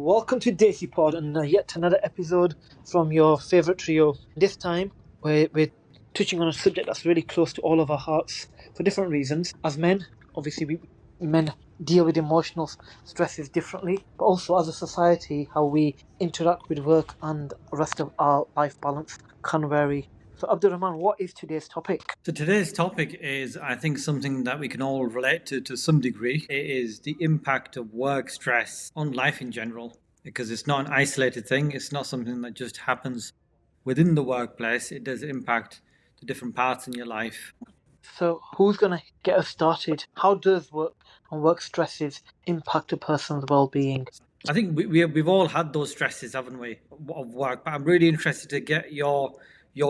welcome to DesiPod and yet another episode from your favourite trio. This time, we're touching on a subject that's really close to all of our hearts for different reasons. As men, obviously, men deal with emotional stresses differently, but also as a society, how we interact with work and the rest of our life balance can vary. So, Abdurrahman, what is today's topic? So today's topic is, I think, something that we can all relate to some degree. It is the impact of work stress on life in general, because it's not an isolated thing. It's not something that just happens within the workplace. It does impact the different parts in your life. So, who's going to get us started? How does work and work stresses impact a person's well-being? I think we've all had those stresses, haven't we, of work? But I'm really interested to get your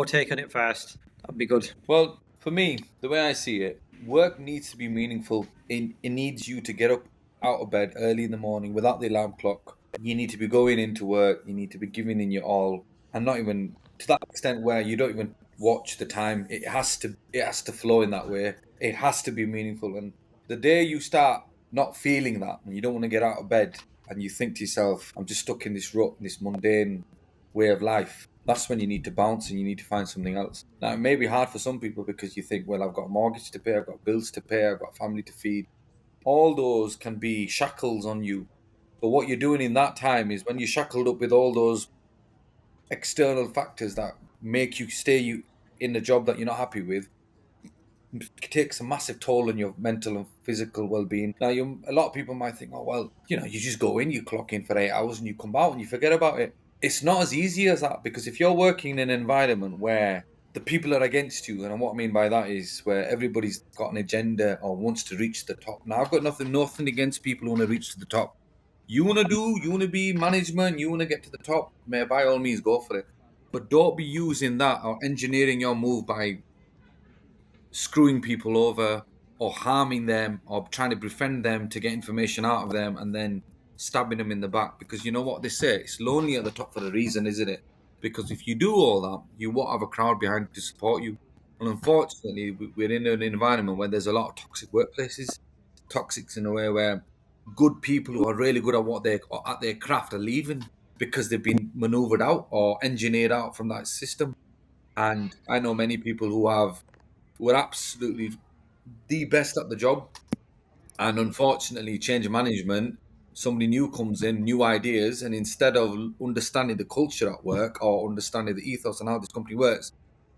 take on it first. That'd be good. Well, for me, the way I see it, work needs to be meaningful. It needs you to get up out of bed early in the morning without the alarm clock. You need to be going into work. You need to be giving in your all, and not even to that extent where you don't even watch the time. It has to flow in that way. It has to be meaningful. And the day you start not feeling that, and you don't want to get out of bed, and you think to yourself, "I'm just stuck in this rut, this mundane way of life," that's when you need to bounce and you need to find something else. Now, it may be hard for some people because you think, well, I've got a mortgage to pay, I've got bills to pay, I've got family to feed. All those can be shackles on you. But what you're doing in that time is when you're shackled up with all those external factors that make you stay in the job that you're not happy with, it takes a massive toll on your mental and physical well-being. Now, a lot of people might think, oh, well, you just go in, you clock in for 8 hours and you come out and you forget about it. It's not as easy as that, because if you're working in an environment where the people are against you, and what I mean by that is where everybody's got an agenda or wants to reach the top. Now, I've got nothing against people who want to reach to the top. You want to be management, you want to get to the top, by all means go for it. But don't be using that or engineering your move by screwing people over or harming them or trying to befriend them to get information out of them and then stabbing them in the back. Because you know what they say, it's lonely at the top for a reason, isn't it? Because if you do all that, you won't have a crowd behind to support you. And unfortunately, we're in an environment where there's a lot of toxic workplaces. Toxics in a way where good people who are really good at what they are at their craft are leaving because they've been maneuvered out or engineered out from that system. And I know many people who were absolutely the best at the job, and unfortunately change of management, somebody new comes in, new ideas, and instead of understanding the culture at work or understanding the ethos and how this company works,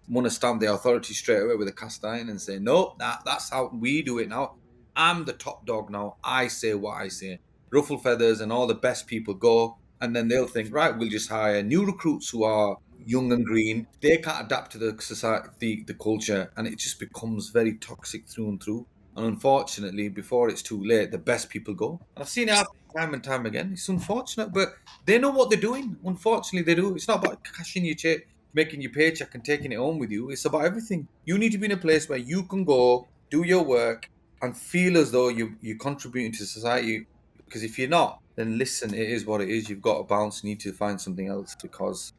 want to stamp the authority straight away with a cast iron and say, no, that's how we do it now. I'm the top dog now. I say what I say. Ruffle feathers and all the best people go, and then they'll think, right, we'll just hire new recruits who are young and green. They can't adapt to the society, the culture, and it just becomes very toxic through and through. And unfortunately, before it's too late, the best people go. And I've seen it happen time and time again. It's unfortunate, but they know what they're doing. Unfortunately, they do. It's not about cashing your check, making your paycheck and taking it home with you. It's about everything. You need to be in a place where you can go, do your work, and feel as though you're contributing to society. Because if you're not, then listen, it is what it is. You've got to bounce. You need to find something else, because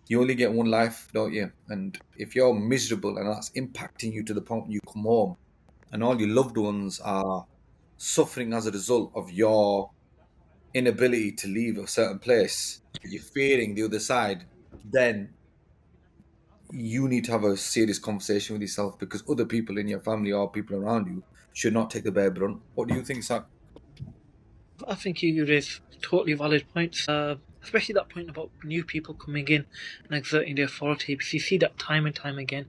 you only get one life, don't you? And if you're miserable and that's impacting you to the point when you come home and all your loved ones are suffering as a result of your inability to leave a certain place, you're fearing the other side, then you need to have a serious conversation with yourself, because other people in your family or people around you should not take the bare brunt. What do you think, Zach? I think you raise totally valid points, especially that point about new people coming in and exerting their authority, because you see that time and time again.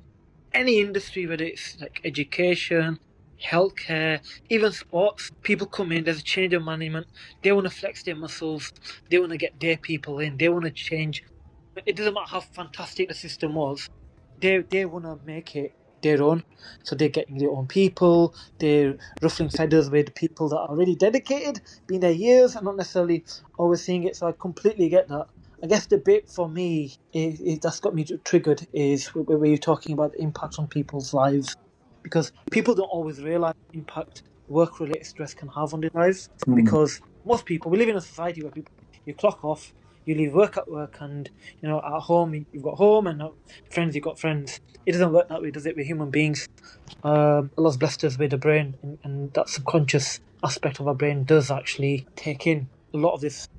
Any industry, whether it's like education, healthcare, even sports, people come in, there's a change of management, they want to flex their muscles, they want to get their people in, they want to change. It doesn't matter how fantastic the system was, they want to make it their own. So they're getting their own people, they're ruffling feathers with people that are really dedicated, been there years and not necessarily always seeing it. So I completely get that. I guess the bit for me is that's got me triggered is where you're talking about the impact on people's lives, because people don't always realize the impact work-related stress can have on their lives. Because most people, we live in a society where people, you clock off, you leave work at work, and at home you've got home, and friends you've got friends. It doesn't work that way, does it? We're human beings. Allah's blessed us with a brain, and that subconscious aspect of our brain does actually take in a lot of this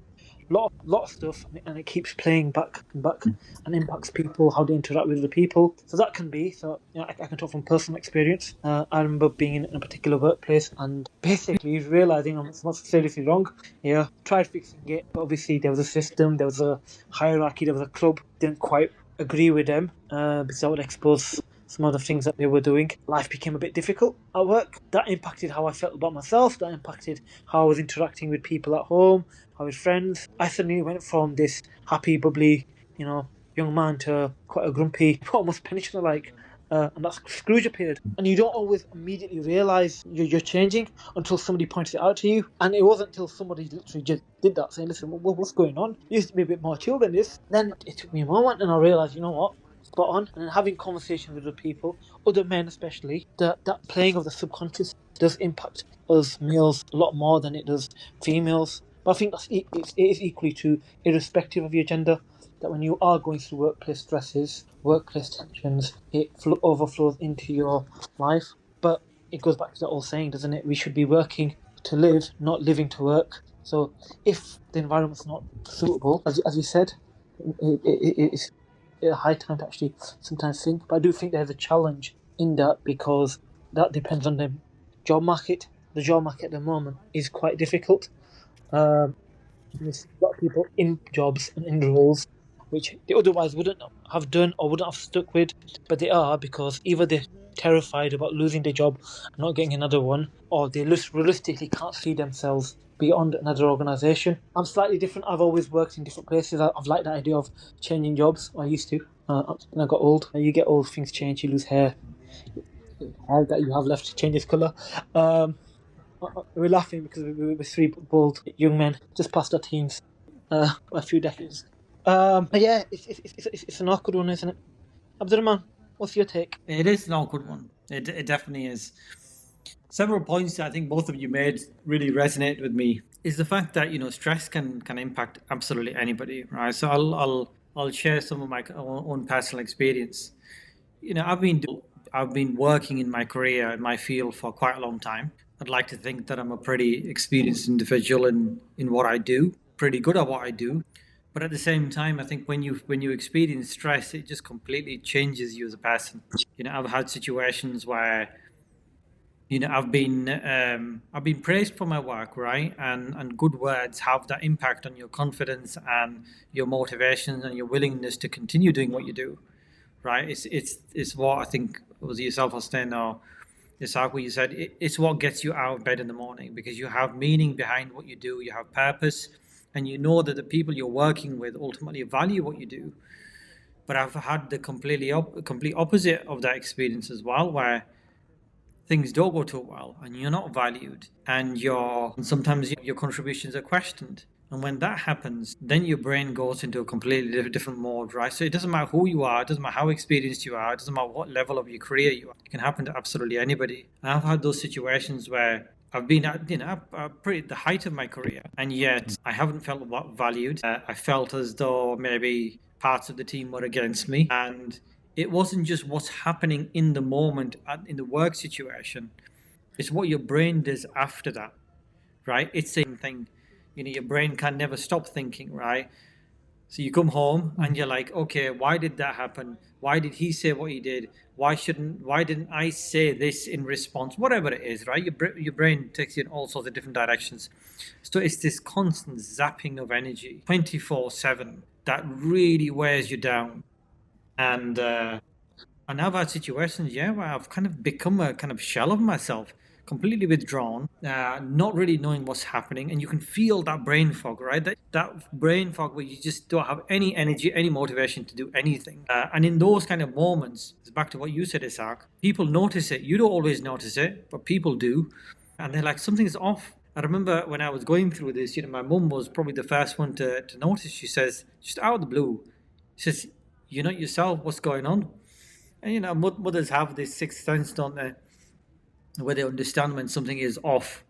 lot of stuff, and it keeps playing back and back, and impacts people, how they interact with the people. So that can be. So I can talk from personal experience. I remember being in a particular workplace and basically realizing I'm not seriously wrong. Yeah, tried fixing it, but obviously there was a system, there was a hierarchy, there was a club. Didn't quite agree with them because I would expose some of the things that they were doing. Life became a bit difficult at work. That impacted how I felt about myself. That impacted how I was interacting with people at home, how with friends. I suddenly went from this happy, bubbly, young man to quite a grumpy, almost pensioner-like. And that Scrooge appeared. And you don't always immediately realize you're changing until somebody points it out to you. And it wasn't until somebody literally just did that, saying, listen, what's going on? You used to be a bit more chill than this. Then it took me a moment and I realized, you know what? Spot on. And then having conversations with other people, other men especially, that playing of the subconscious does impact us males a lot more than it does females. But I think it is equally true, irrespective of your gender, that when you are going through workplace stresses, workplace tensions, it overflows into your life. But it goes back to that old saying, doesn't it? We should be working to live, not living to work. So if the environment's not suitable, as you said, it's a high time to actually sometimes think. But I do think there's a challenge in that because that depends on the job market. The job market at the moment is quite difficult. There's a lot of people in jobs and in roles which they otherwise wouldn't have done or wouldn't have stuck with, but they are because either they're terrified about losing their job and not getting another one, or they realistically can't see themselves beyond another organisation. I'm slightly different. I've always worked in different places. I've liked the idea of changing jobs. I used to. When I got old, you get old, things change. You lose hair that you have left changes colour. We're laughing because we're three bald young men just past our teens, a few decades. But yeah, it's an awkward one, isn't it? Abdurrahman, what's your take? It is an awkward one. It definitely is. Several points that I think both of you made really resonate with me is the fact that stress can impact absolutely anybody, right? So I'll share some of my own personal experience. I've been working in my career in my field for quite a long time. I'd like to think that I'm a pretty experienced individual in what I do, pretty good at what I do. But at the same time, I think when you experience stress, it just completely changes you as a person. I've had situations where I've been praised for my work, right? And good words have that impact on your confidence and your motivation and your willingness to continue doing what you do, right? It's what I think was yourself or Sten or Isaac, what you said. It's what gets you out of bed in the morning because you have meaning behind what you do. You have purpose, and you know that the people you're working with ultimately value what you do. But I've had the complete opposite of that experience as well, where things don't go too well and you're not valued and sometimes your contributions are questioned. And when that happens, then your brain goes into a completely different mode, right? So it doesn't matter who you are, it doesn't matter how experienced you are, it doesn't matter what level of your career you are. It can happen to absolutely anybody. And I've had those situations where I've been at pretty the height of my career, and yet I haven't felt valued. I felt as though maybe parts of the team were against me, and it wasn't just what's happening in the moment in the work situation. It's what your brain does after that, right? It's the same thing. Your brain can never stop thinking, right? So you come home and you're like, okay, why did that happen? Why did he say what he did? Why didn't I say this in response? Whatever it is, right? Your brain takes you in all sorts of different directions. So it's this constant zapping of energy, 24/7, that really wears you down. And I've had situations, yeah, where I've kind of become a kind of shell of myself, completely withdrawn, not really knowing what's happening, and you can feel that brain fog, right? That brain fog where you just don't have any energy, any motivation to do anything. And in those kind of moments, it's back to what you said, Isaac. People notice it. You don't always notice it, but people do, and they're like, something's off. I remember when I was going through this, my mum was probably the first one to notice. She says, just out of the blue, she says, "You're not yourself. What's going on?" And mothers have this sixth sense, don't they, where they understand when something is off.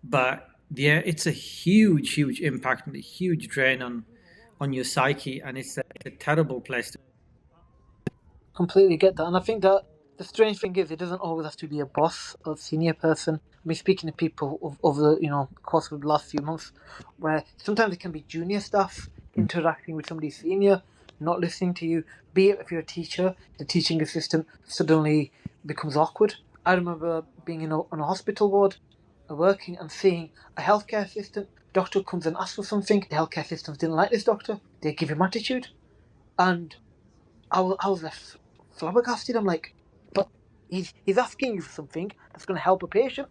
But yeah, it's a huge impact and a huge drain on your psyche, and it's a terrible place. Completely get that, and I think that the strange thing is, it doesn't always have to be a boss or senior person. been speaking to people over the course of the last few months, where sometimes it can be junior staff interacting with somebody senior, not listening to you. Be it if you're a teacher, the teaching assistant suddenly becomes awkward. I remember being on a hospital ward, working and seeing a healthcare assistant. Doctor comes and asks for something. The healthcare assistants didn't like this doctor. They give him attitude, and I was left flabbergasted. I'm like, but he's asking you for something that's going to help a patient,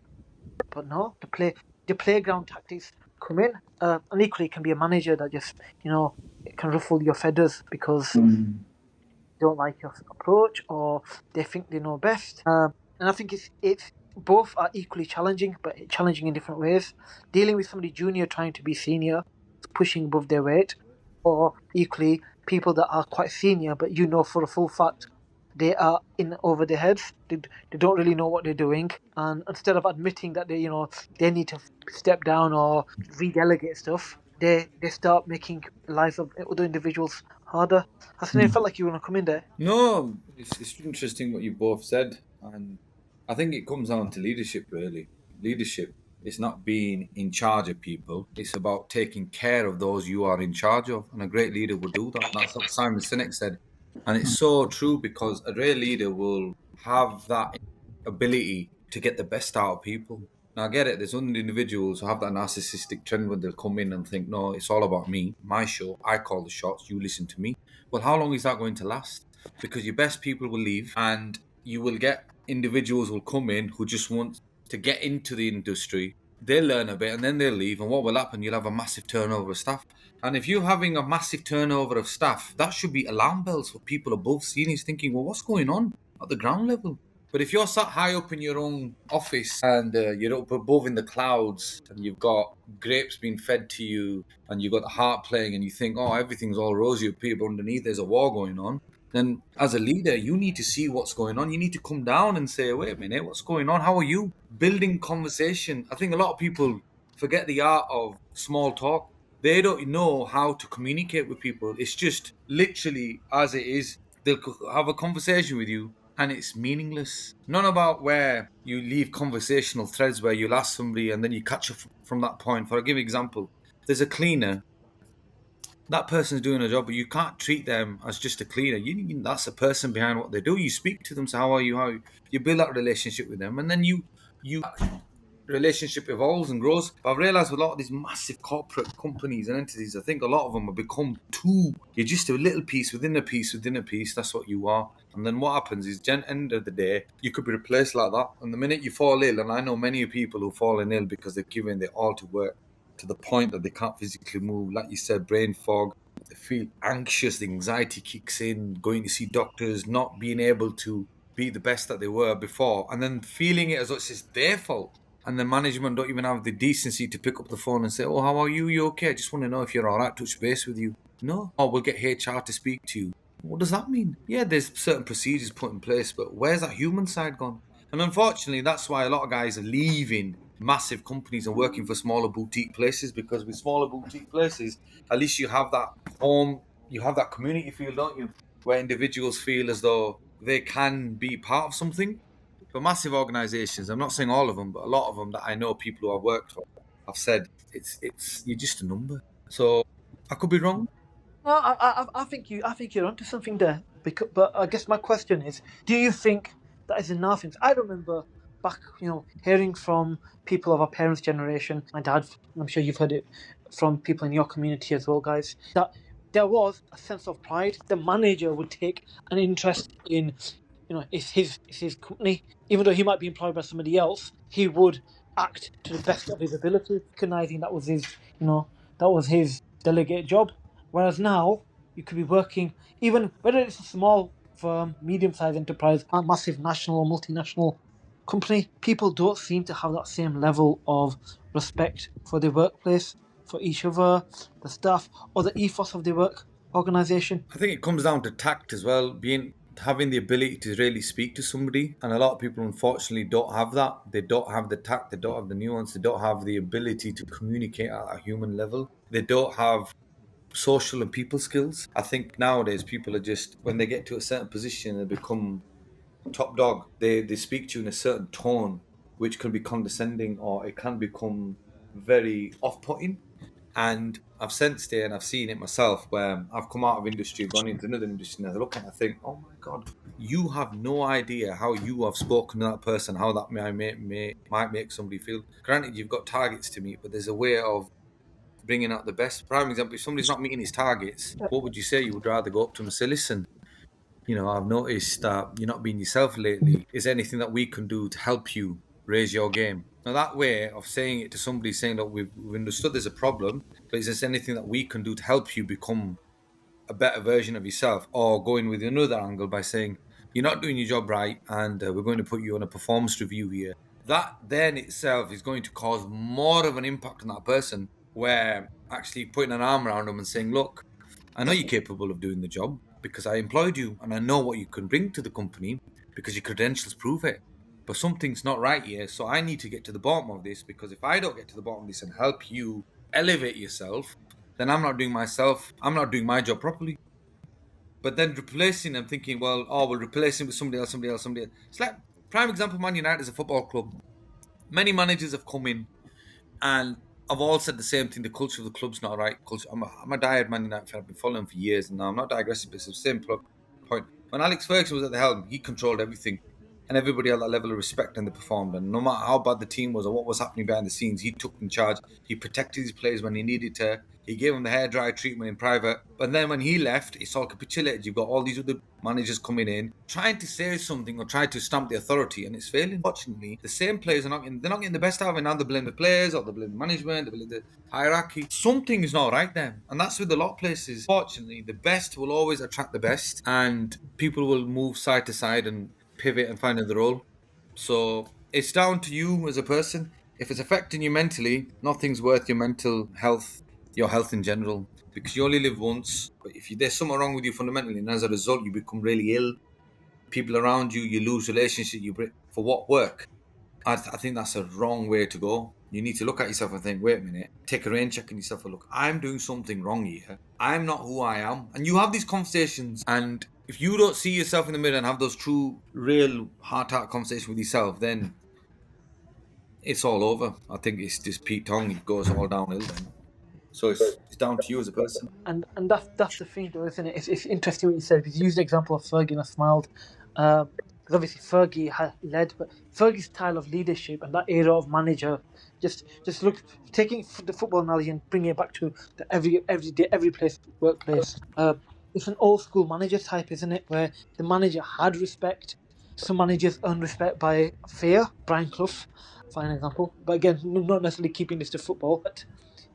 but no, the playground tactics come in. And equally, it can be a manager that just it can ruffle your feathers because they don't like your approach or they think they know best. And I think it's both are equally challenging, but challenging in different ways. Dealing with somebody junior trying to be senior, pushing above their weight, or equally people that are quite senior, but for a full fact they are in over their heads. They don't really know what they're doing, and instead of admitting that they need to step down or redelegate stuff, they start making lives of other individuals harder. Hasn't it felt like you want to come in there? No, it's interesting what you both said, and I think it comes down to leadership. Really, leadership is not being in charge of people; it's about taking care of those you are in charge of. And a great leader will do that. That's what Simon Sinek said, and it's so true because a great leader will have that ability to get the best out of people. Now, I get it. There's other individuals who have that narcissistic trend where they'll come in and think, "No, it's all about me, my show. I call the shots. You listen to me." Well, how long is that going to last? Because your best people will leave and you will get individuals who will come in who just want to get into the industry. They'll learn a bit and then they'll leave. And what will happen? You'll have a massive turnover of staff. And if you're having a massive turnover of staff, that should be alarm bells for people above seniors thinking, well, what's going on at the ground level? But if you're sat high up in your own office and you're up above in the clouds and you've got grapes being fed to you and you've got the harp playing and you think, oh, everything's all rosy with people underneath, there's a war going on, then as a leader, you need to see what's going on. You need to come down and say, wait a minute, what's going on? How are you? Building conversation. I think a lot of people forget the art of small talk. They don't know how to communicate with people. It's just literally as it is. They'll have a conversation with you and it's meaningless. None about where you leave conversational threads where you'll ask somebody and then you catch up from that point. For I'll give you an example. There's a cleaner. That person's doing a job, but you can't treat them as just a cleaner. That's a person behind what they do. You speak to them, so how are you? How you build that relationship with them, and then you relationship evolves and grows. But I've realized with a lot of these massive corporate companies and entities, I think a lot of them have become too. You're just a little piece within a piece within a piece. That's what you are. And then what happens is, end of the day, you could be replaced like that. And the minute you fall ill, and I know many people who fallen ill because they've given their all to work to the point that they can't physically move. Like you said, brain fog. They feel anxious. The anxiety kicks in. Going to see doctors, not being able to be the best that they were before, and then feeling it as though it's just their fault. And the management don't even have the decency to pick up the phone and say, "Oh, how are you? You okay? I just want to know if you're all right. Touch base with you." No. Oh, we'll get HR to speak to you. What does that mean? Yeah, there's certain procedures put in place, but where's that human side gone? And unfortunately, that's why a lot of guys are leaving massive companies and working for smaller boutique places, because with smaller boutique places, at least you have that home, you have that community feel, don't you? Where individuals feel as though they can be part of something. For massive organizations, I'm not saying all of them, but a lot of them that I know people who I've worked for have said it's you're just a number. So I could be wrong. No, I think you're onto something there. But I guess my question is, do you think that is enough? I remember back, hearing from people of our parents' generation, my dad. I'm sure you've heard it from people in your community as well, guys. That there was a sense of pride. The manager would take an interest in, it's his company. Even though he might be employed by somebody else, he would act to the best of his ability, recognizing that was his delegate job. Whereas now, you could be working, even whether it's a small firm, medium sized enterprise, a massive national or multinational company, people don't seem to have that same level of respect for their workplace, for each other, the staff, or the ethos of their work organization. I think it comes down to tact as well, being having the ability to really speak to somebody. And a lot of people unfortunately don't have that. They don't have the tact, they don't have the nuance, they don't have the ability to communicate at a human level. They don't have social and people skills. I think nowadays people are just, when they get to a certain position, they become top dog. They speak to you in a certain tone which can be condescending, or it can become very off-putting. And I've sensed it and I've seen it myself where I've come out of industry, gone into another industry, and I look and I think, oh my God, you have no idea how you have spoken to that person, how that might make somebody feel. Granted, you've got targets to meet, but there's a way of bringing out the best. Prime example, if somebody's not meeting his targets, what would you say? You would rather go up to them and say, listen, I've noticed that you're not being yourself lately. Is there anything that we can do to help you raise your game? Now, that way of saying it to somebody, saying that we've understood there's a problem, but is there anything that we can do to help you become a better version of yourself? Or going with another angle by saying, you're not doing your job right, and we're going to put you on a performance review here. That then itself is going to cause more of an impact on that person, where actually putting an arm around them and saying, look, I know you're capable of doing the job because I employed you and I know what you can bring to the company because your credentials prove it. But something's not right here, so I need to get to the bottom of this, because if I don't get to the bottom of this and help you elevate yourself, then I'm not doing my job properly. But then replacing them, thinking, we'll replace him with somebody else. It's like, prime example, Man United is a football club. Many managers have come in and I've all said the same thing. The culture of the club's not right. I'm a diehard Man United fan. I've been following for years, and now I'm not digressing, but it's the same point. When Alex Ferguson was at the helm, he controlled everything, and everybody had that level of respect, and they performed. And no matter how bad the team was or what was happening behind the scenes, he took in charge. He protected his players when he needed to. He gave them the hairdryer treatment in private. But then when he left, it's all capitulated. You've got all these other managers coming in, trying to say something or try to stamp the authority, and it's failing. Unfortunately, the same players they're not getting the best out of it. Now they blame the players, or they blame the management, they blame the hierarchy. Something is not right there. And that's with a lot of places. Fortunately, the best will always attract the best, and people will move side to side and pivot and find another role. So it's down to you as a person. If it's affecting you mentally, nothing's worth your mental health, your health in general, because you only live once. But if there's something wrong with you fundamentally, and as a result you become really ill, people around you, you lose relationships, you break, for what work? I think that's a wrong way to go. You need to look at yourself and think, wait a minute, take a rain check on yourself and look, I'm doing something wrong here. I'm not who I am. And you have these conversations, and if you don't see yourself in the mirror and have those true, real, heart-to-heart conversations with yourself, then it's all over. I think it's just Pete Tong. It goes all downhill then. So it's down to you as a person. And that's the thing, though, isn't it? It's interesting what you said. You used the example of Fergie, and I smiled. Because obviously Fergie had led, but Fergie's style of leadership and that era of manager, just look, taking the football analogy and bringing it back to the every day, every place, workplace. It's an old school manager type, isn't it? Where the manager had respect. Some managers earn respect by fear. Brian Clough, fine example. But again, not necessarily keeping this to football. But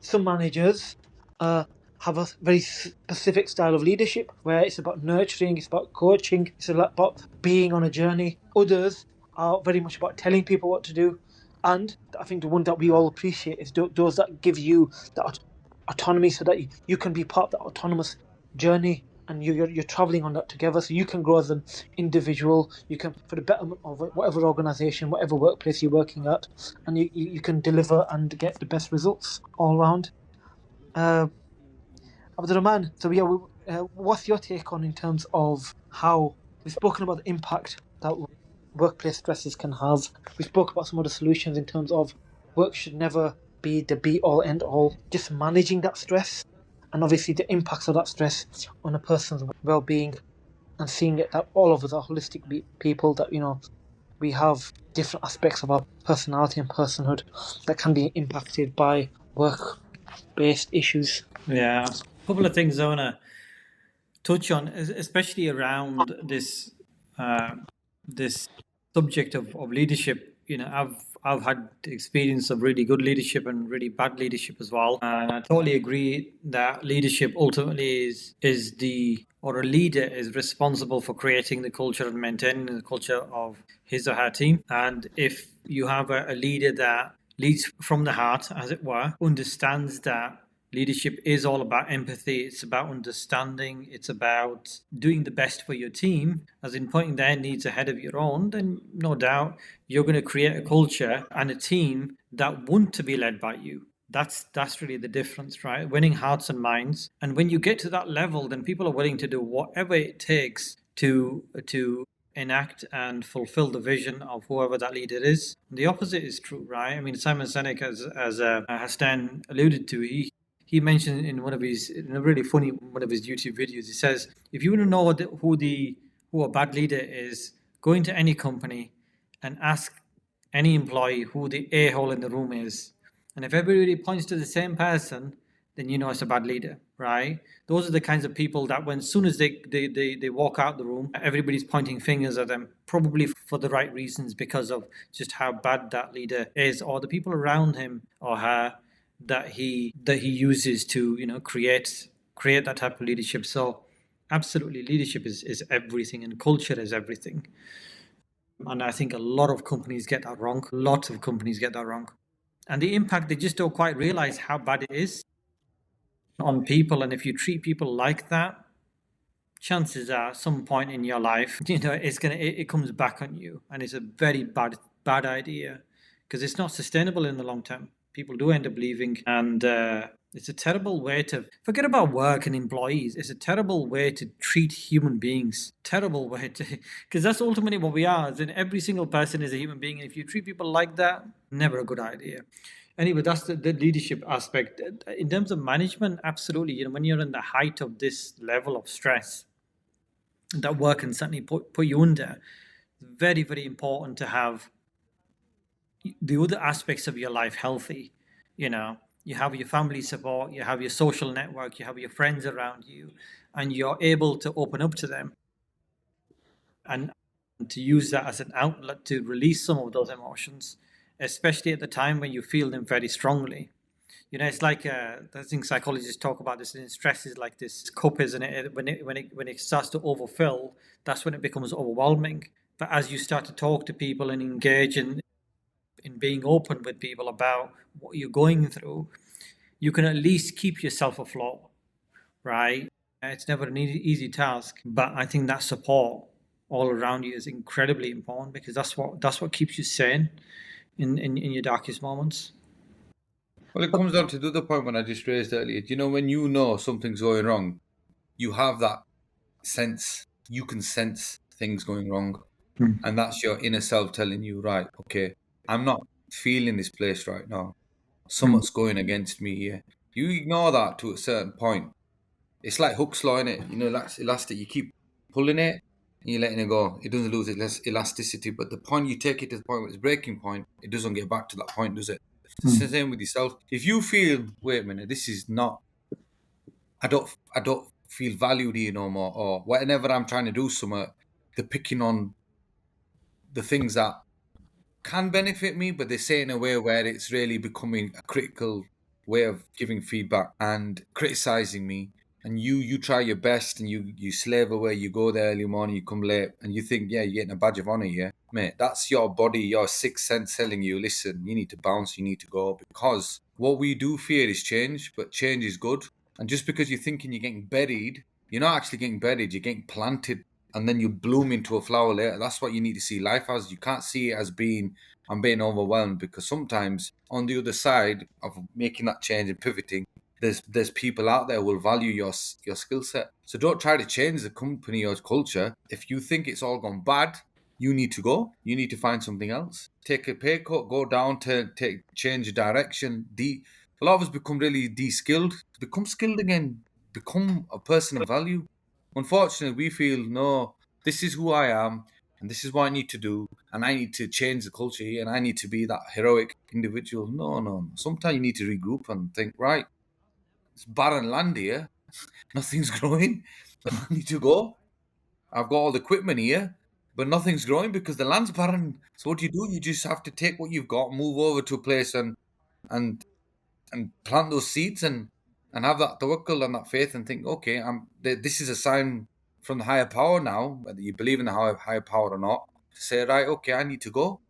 some managers have a very specific style of leadership where it's about nurturing, it's about coaching, it's about being on a journey. Others are very much about telling people what to do. And I think the one that we all appreciate is those that give you that autonomy, so that you can be part of that autonomous journey, and you're traveling on that together, so you can grow as an individual, you can, for the betterment of whatever organization, whatever workplace you're working at, and you can deliver and get the best results all around. Abdurrahman, so yeah, what's your take on in terms of how we've spoken about the impact that workplace stresses can have? We spoke about some of the solutions in terms of work should never be the be all end all, just managing that stress, and obviously the impacts of that stress on a person's well-being, and seeing it that all of us are holistic people, that we have different aspects of our personality and personhood that can be impacted by work-based issues. Yeah, a couple of things I want to touch on, especially around this this subject of leadership. I've had experience of really good leadership and really bad leadership as well, and I totally agree that leadership ultimately a leader is responsible for creating the culture and maintaining the culture of his or her team. And if you have a leader that leads from the heart, as it were, understands that leadership is all about empathy, it's about understanding, it's about doing the best for your team, as in putting their needs ahead of your own, then no doubt you're going to create a culture and a team that want to be led by you. That's really the difference, right? Winning hearts and minds. And when you get to that level, then people are willing to do whatever it takes to enact and fulfill the vision of whoever that leader is. The opposite is true, right? I mean, Simon Sinek, as Hassan alluded to, he mentioned in in a really funny one of his YouTube videos, he says, if you want to know who a bad leader is, go into any company and ask any employee who the a-hole in the room is. And if everybody points to the same person, then you know it's a bad leader, right? Those are the kinds of people that when as soon as they walk out the room, everybody's pointing fingers at them, probably for the right reasons, because of just how bad that leader is, or the people around him or her that he uses to, create that type of leadership. So absolutely, leadership is everything, and culture is everything. And I think a lot of companies get that wrong. Lots of companies get that wrong. And the impact, they just don't quite realize how bad it is on people. And if you treat people like that, chances are at some point in your life, it comes back on you. And it's a very bad idea, because it's not sustainable in the long term. People do end up leaving, and it's a terrible way to forget about work and employees. It's a terrible way to treat human beings. Terrible way to, because that's ultimately what we are. As in, every single person is a human being. And if you treat people like that, never a good idea. Anyway, that's the leadership aspect. In terms of management, absolutely. When you're in the height of this level of stress, that work can certainly put you under. Very, very important to have the other aspects of your life healthy. You have your family support, you have your social network, you have your friends around you, and you're able to open up to them and to use that as an outlet to release some of those emotions, especially at the time when you feel them very strongly. It's like I think psychologists talk about this, and stress is like this cup, isn't it? When it starts to overfill, that's when it becomes overwhelming. But as you start to talk to people and engage in being open with people about what you're going through, you can at least keep yourself afloat, right? It's never an easy task, but I think that support all around you is incredibly important, because that's what keeps you sane in your darkest moments. Well, it comes down to the other point when I just raised earlier. When you know something's going wrong, you have that sense. You can sense things going wrong. And that's your inner self telling you, right, okay, I'm not feeling this place right now. Something's going against me here. You ignore that to a certain point. It's like Hook's law, innit? That's elastic. You keep pulling it and you're letting it go. It doesn't lose its elasticity. But the point you take it to the point where it's breaking point, it doesn't get back to that point, does it? It's the same with yourself. If you feel, wait a minute, this is not, I don't feel valued here no more, or whenever I'm trying to do something, they're picking on the things that can benefit me, but they say it in a way where it's really becoming a critical way of giving feedback and criticizing me. And you try your best and you slave away, you go there early morning, you come late, and you think, yeah, you're getting a badge of honor here. Mate, that's your body, your sixth sense telling you, listen, you need to bounce, you need to go. Because what we do fear is change, but change is good. And just because you're thinking you're getting buried, you're not actually getting buried, you're getting planted. And then you bloom into a flower later. That's what you need to see life as. You can't see it as I'm being overwhelmed, because sometimes on the other side of making that change and pivoting, there's people out there who will value your skill set. So don't try to change the company or culture. If you think it's all gone bad, you need to go. You need to find something else. Take a pay cut, go down to change direction. A lot of us become really de-skilled. Become skilled again. Become a person of value. Unfortunately, we feel, no, this is who I am, and this is what I need to do, and I need to change the culture here, and I need to be that heroic individual. No. Sometimes you need to regroup and think, right, it's barren land here. Nothing's growing. I need to go. I've got all the equipment here, but nothing's growing because the land's barren. So what do? You just have to take what you've got, move over to a place and plant those seeds and have that tawakkul and that faith and think, okay, this is a sign from the higher power now, whether you believe in the higher power or not, to say, right, okay, I need to go.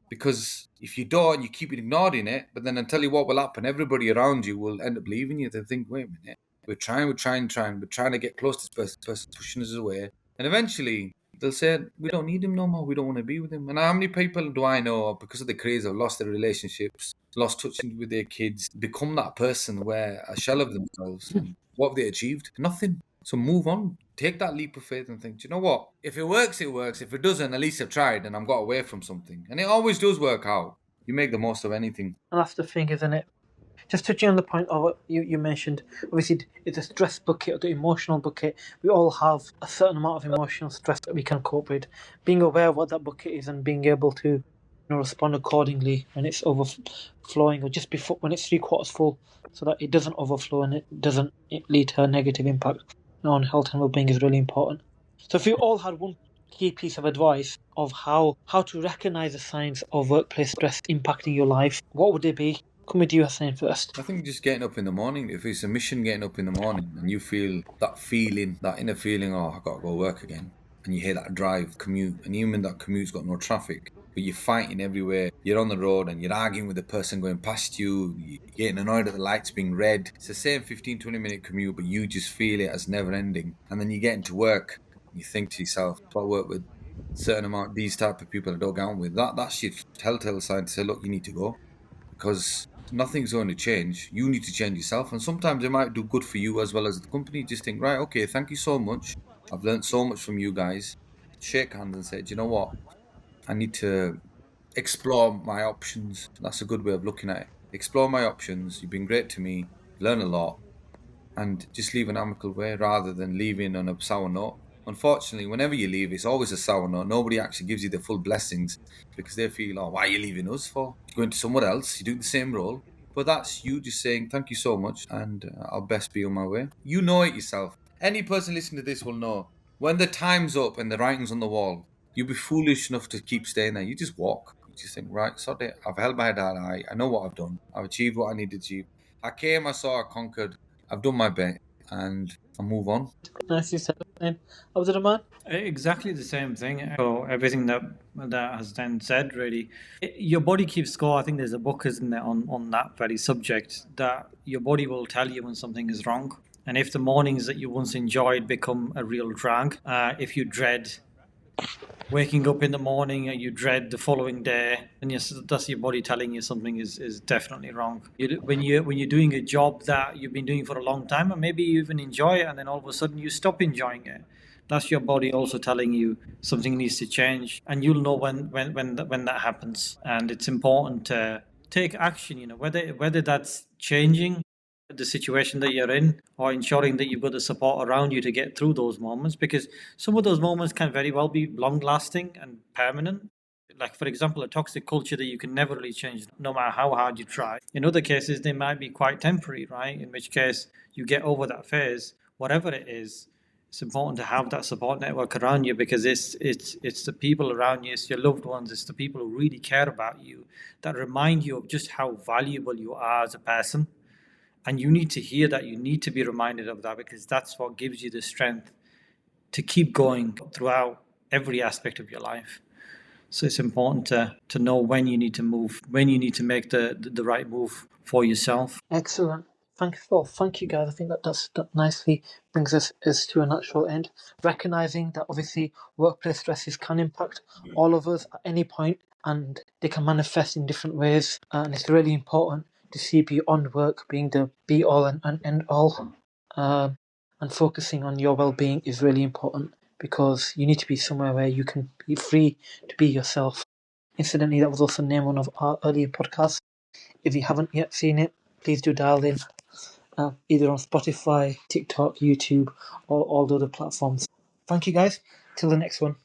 Because if you don't, you keep ignoring it, but then I'll tell you what will happen. Everybody around you will end up leaving you. They think, wait a minute, we're trying to get close to this person pushing us away. And eventually they'll say, we don't need him no more. We don't want to be with him. And how many people do I know, because of the craze, have lost their relationships, lost touch with their kids, become that person where a shell of themselves. And what have they achieved? Nothing. So move on. take that leap of faith and think, do you know what? If it works, it works. If it doesn't, at least I've tried and I've got away from something. And it always does work out. You make the most of anything. And that's the thing, isn't it? Just touching on the point of what you mentioned, obviously it's a stress bucket or the emotional bucket. We all have a certain amount of emotional stress that we can cope with. Being aware of what that bucket is and being able to respond accordingly when it's overflowing, or just before when it's 3/4 full, so that it doesn't overflow and it doesn't lead to a negative impact on health and well-being is really important. So if you all had one key piece of advice of how to recognize the signs of workplace stress impacting your life, what would it be? Come with you, Hassan, first. I think just getting up in the morning, if it's a mission, getting up in the morning and you feel that feeling, that inner feeling, oh, I got to go work again. And you hear that drive, commute, and even that commute's got no traffic, but you're fighting everywhere. You're on the road and you're arguing with the person going past you. You're getting annoyed at the lights being red. It's the same 15, 20-minute commute, but you just feel it as never ending. And then you get into work and you think to yourself, if I work with a certain amount of these type of people I don't get on with, that's your telltale sign to say, look, you need to go. Because nothing's going to change. You need to change yourself. And sometimes it might do good for you as well as the company. Just think, right, okay, thank you so much. I've learned so much from you guys. Shake hands and say, do you know what? I need to explore my options. That's a good way of looking at it. Explore my options. You've been great to me. Learn a lot. And just leave an amicable way rather than leaving on a sour note. Unfortunately, whenever you leave, it's always a sour note. Nobody actually gives you the full blessings because they feel, oh, why are you leaving us for? You're going to somewhere else. You're doing the same role. But that's you just saying, thank you so much, and I'll best be on my way. You know it yourself. Any person listening to this will know. When the time's up and the writing's on the wall, you'll be foolish enough to keep staying there. You just walk. You just think, right, sorry, I've held my head high. I know what I've done. I've achieved what I needed to achieve. I came, I saw, I conquered. I've done my bit, and I'll move on. Nice you said, Hassan. Abdurrahman? Exactly the same thing. So everything that has then said, really, your body keeps score. I think there's a book, isn't there, on that very subject, that your body will tell you when something is wrong. And if the mornings that you once enjoyed become a real drag, if you dread waking up in the morning and you dread the following day, and that's your body telling you something is definitely wrong. When you're doing a job that you've been doing for a long time, and maybe you even enjoy it, and then all of a sudden you stop enjoying it, that's your body also telling you something needs to change, and you'll know when that happens. And it's important to take action. Whether that's changing the situation that you're in, or ensuring that you've got the support around you to get through those moments, because some of those moments can very well be long lasting and permanent. Like, for example, a toxic culture that you can never really change no matter how hard you try. In other cases, they might be quite temporary, right? In which case you get over that phase. Whatever it is, it's important to have that support network around you, because it's the people around you, it's your loved ones, it's the people who really care about you, that remind you of just how valuable you are as a person. And you need to hear that. You need to be reminded of that, because that's what gives you the strength to keep going throughout every aspect of your life. So it's important to know when you need to move, when you need to make the right move for yourself. Excellent. Thank you, guys. I think that nicely brings us to a natural end. Recognizing that obviously workplace stresses can impact all of us at any point, and they can manifest in different ways. And it's really important to see beyond work being the be all and end all. And focusing on your well-being is really important, because you need to be somewhere where you can be free to be yourself. Incidentally, that was also the name of one of our earlier podcasts. If you haven't yet seen it, please do dial in, either on Spotify, TikTok, YouTube, or all the other platforms. Thank you, guys. Till the next one.